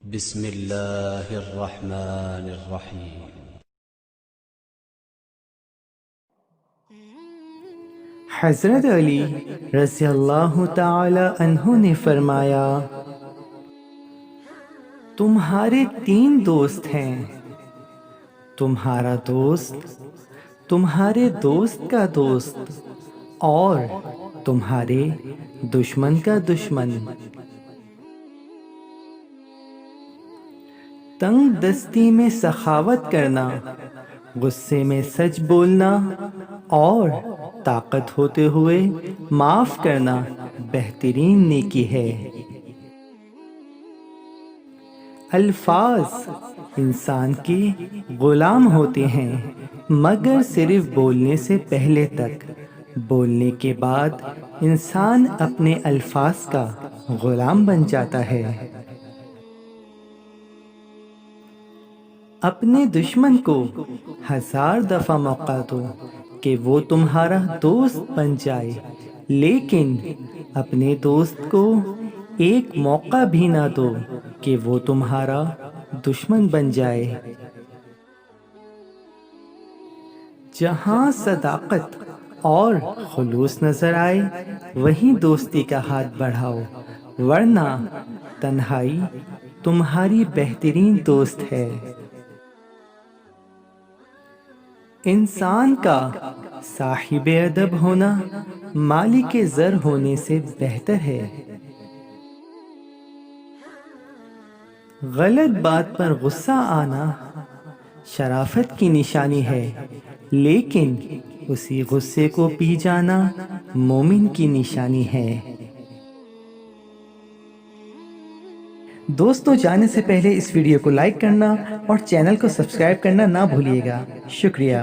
بسم اللہ الرحمن الرحیم۔ حضرت علی رضی اللہ تعالی عنہ نے فرمایا، تمہارے تین دوست ہیں، تمہارا دوست، تمہارے دوست کا دوست اور تمہارے دشمن کا دشمن۔ تنگ دستی میں سخاوت کرنا، غصے میں سچ بولنا اور طاقت ہوتے ہوئے معاف کرنا بہترین نیکی ہے۔ الفاظ انسان کے غلام ہوتے ہیں مگر صرف بولنے سے پہلے تک، بولنے کے بعد انسان اپنے الفاظ کا غلام بن جاتا ہے۔ اپنے دشمن کو 1000 دفعہ موقع دو کہ وہ تمہارا دوست بن جائے، لیکن اپنے دوست کو ایک موقع بھی نہ دو کہ وہ تمہارا دشمن بن جائے۔ جہاں صداقت اور خلوص نظر آئے وہیں دوستی کا ہاتھ بڑھاؤ، ورنہ تنہائی تمہاری بہترین دوست ہے۔ انسان کا صاحب ادب ہونا مالک زر ہونے سے بہتر ہے۔ غلط بات پر غصہ آنا شرافت کی نشانی ہے، لیکن اسی غصے کو پی جانا مومن کی نشانی ہے۔ دوستوں، جانے سے پہلے اس ویڈیو کو لائک کرنا اور چینل کو سبسکرائب کرنا نہ بھولیے گا۔ شکریہ۔